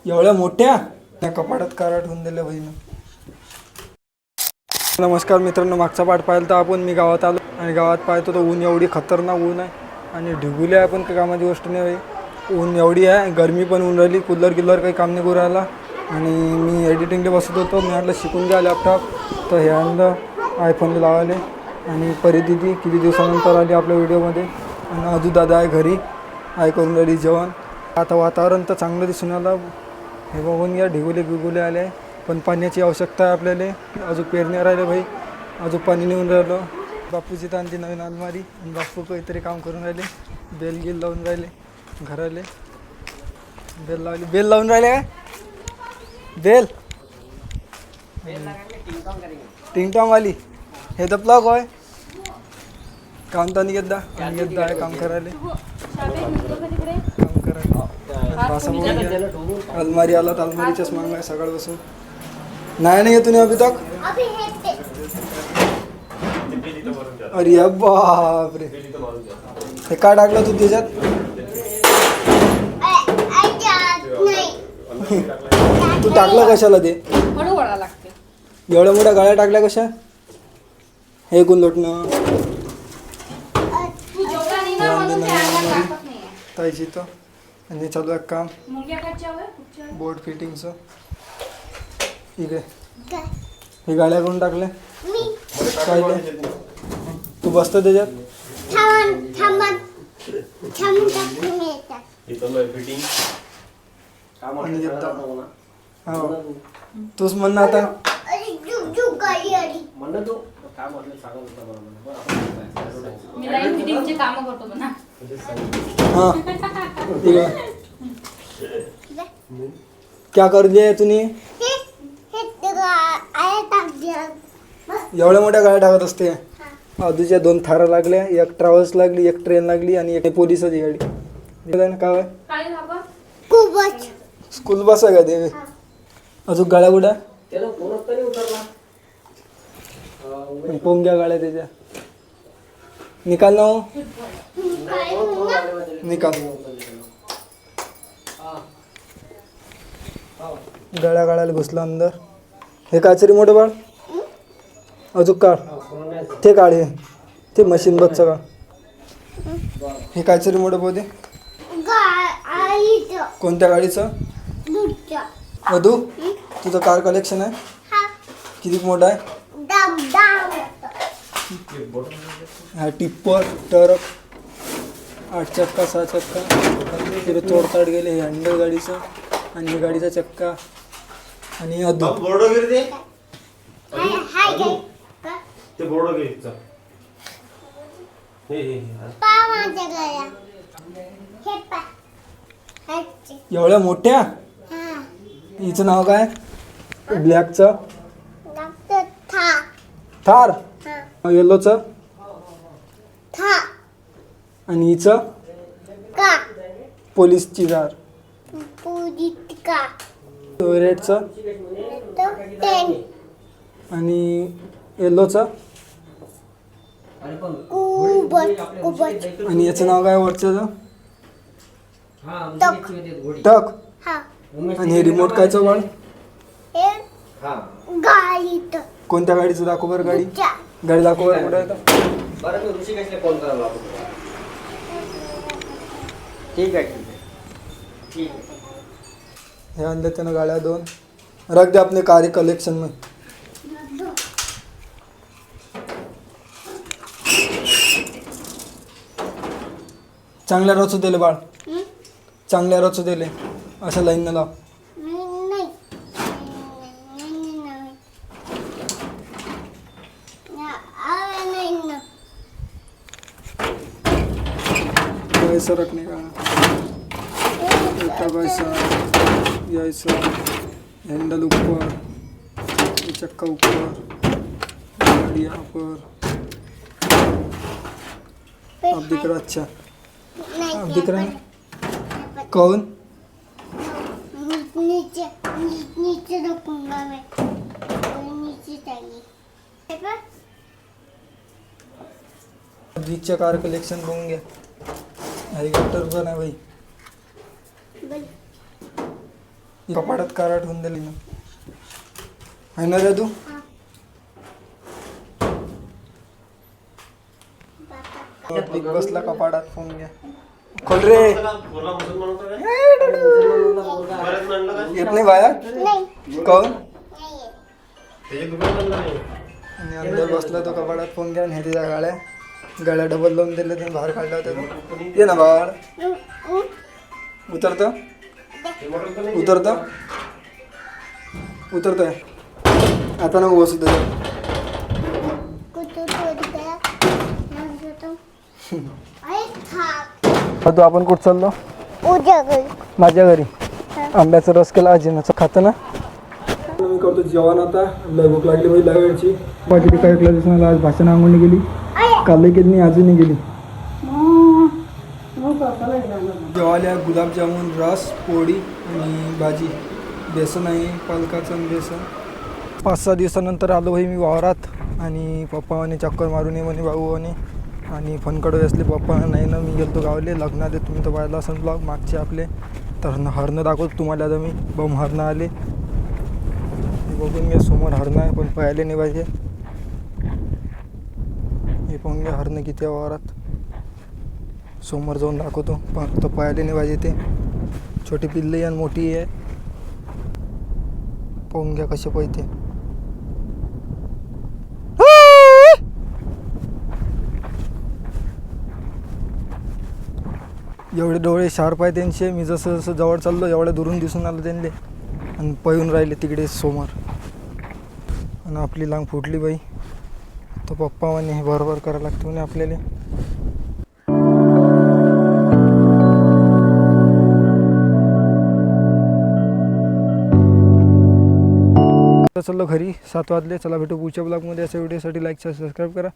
एवढ्या मोठ्या त्या कपाटात काराट होऊन दिल्या बहिणी. नमस्कार मित्रांनो, मागचा पाठ पाहिला तर आपण मी गावात आलो आणि गावात पाहतो तर ऊन एवढी खतरनाक ऊन आहे आणि ढिगुले आहे पण काही कामाची गोष्ट नाही भाई. ऊन एवढी आहे, गरमी पण ऊन राहिली, कूलर काही काम नाही करू राहिला. आणि मी एडिटिंगला बसत होतो, मी म्हटलं शिकून घ्या लॅपटॉप, तर हे आणलं आयफोनला लावाले. आणि परी दिदी किती दिवसानंतर आली आपल्या व्हिडिओमध्ये. आणि अजू दादा आहे घरी, आहे करून राहिली जेवण. आता वातावरण तर चांगलं दिसून आलं, हे बघून या ढिगुले आले, पण पाण्याची आवश्यकता आहे आपल्याला. अजून पेरण्या राहिले भाई, अजून पाणी नेऊन राहिलो. बापूची तर आणली नवीन अलमारी आणि बापू काहीतरी काम करून राहिले, बेल लावून राहिले घराले. बेल लावून राहिले काय बेल टिंगटॉंग वाली. हे तर प्लग होय, काम तर निघत आहे काम करायला. अलमारी आला तर अलमारीच्याच मागं आहे सकाळ बसून. नाही येतो नाही अभि तक. अरे बापरे, हे काय टाकलं तू त्याच्यात? तू टाकलं कशाला ते? एवढ्या मोठ्या गाड्या टाकल्या कशा? हे कोण लोटणं ताईची तर. आणि चालू आहे काम बोर्ड फिटिंगचं. ठीक आहे, हे गाड्या करून टाकले काय तू बसतो त्याच्यात? हो तूच म्हण ना आता. हाँ ठीक है, क्या कर दिया तुम्ही? एवढ्या मोठ्या गाड्या टाकत असते. अजूच्या 2 थारा लागल्या, एक ट्रॅव्हल्स लागली, एक ट्रेन लागली आणि एक पोलिसाची गाडी. काय स्कूल बस आहे का ते? अजून गाड्या कुठं पोंग्या गाड्या त्याच्या. निकाल ना हो, निकाल. गाड्या काढायला घुसला अंदर. हे काचरी मोठं बाळ अजून काढ, ते काढ, हे ते मशीन बसचं काढ. हे काचरी मोठं पोते कोणत्या गाडीचं? मधू तुझं कार कलेक्शन आहे किती मोठं आहे? हा टिप्पर ट्रक 8 चक्का 6 चक्का तिथे तोडताड गेले. हे हँडल गाडीचं आणि हे गाडीचा चक्का. आणि अदू एवढ्या मोठ्या. हिचं नाव काय? ब्लॅकचं थार, येल्लोचं आणि हिचं पोलीसची कार. रेडचं आणि येल्लोचं. आणि याचं नाव काय वरचं? टक. आणि हे रिमोट कायचं बाळ? कोणत्या गाडीचं दाखव बरं? गाडी दाखव बरं कुठं आहे? ठीक आहे. हे आणले त्यानं गाड्या 2. रख दे आपले कार्य कलेक्शन में. चांगल्या रचू दिले बाळ, चांगल्या रचू दिले. अशा लाईन लाव. सरक नाही का बघायचं, यायचं हँडल ऊपर, चक्का ऊपर, गाड़ी यहाँ पर. अब दिख रहा? अच्छा अब दिख रहा है. कौन नीचे नीचे रखूंगा मैं, नीचे चाहिए. बीचच्या कार कलेक्शन बघून घ्या. हेलिकॉप्टर पण आहे भाई. कपाटात कारा ठेवून दिली ना आहे ना रे तू बिग बसला कपाटात फोन घ्या खोल रे येत नाही बाहेर काऊन आणि अंदर बसला तो कपाटात फोन घ्या आणि त्याच्या गाड्या डबल लावून दिले ते बाहेर काढला होता ये ना बाळ उतरतं उतरतोय आता नको बसू त्याच्यात तू आपण कुठं चाललो माझ्या घरी आंब्याचा रस केला अजिनाचं खातं ना मी करतो जेवण आता लय भूक लागली म्हणजे लय वेळची किती काय ऐकलं दिसून आज भाषा नांगून गेली काल की नाही अजूनही गेली जेवायला गुलाबजामुन रस पोळी आणि भाजी बेसन आहे पालकाचं आणि बेसन 5-6 दिवसानंतर आलो भाई मी वावरात आणि पप्पा म्हणे चक्कर मारून ये म्हणे भाऊ आणि फनकडे असले पप्पा नाही ना मी गेलो गावले लग्नात तुम्ही तर पाहिला असेल ब्लॉग मागचे आपले तर हरणं दाखवतो तुम्हाला आता मी बम हरणं आले बघून घ्या समोर हरणं आहे पण पाहिले नाही पाहिजे हे पाहून घ्या हरणं किती वावरात समोर जाऊन दाखवतो पण तो पाहिले नाही पाहिजे ते छोटी पिल्ली आणि मोठी आहे पाहून घ्या कसे पाहिजे एवढे डोळे शार्प आहे त्यांचे मी जसं जसं जवळ चाललो एवढ्या दुरून दिसून आलं त्यांना आणि पळून राहिले तिकडे समोर आणि आपली लांग फुटली बाई तो पप्पा म्हणे हे बरोबर करावं लागतं म्हणे आपल्याला चलो घरी 7 वाजले चला भेटू पुढच्या ब्लॉगमध्ये अशा व्हिडिओसाठी लाईक सबस्क्राईब करा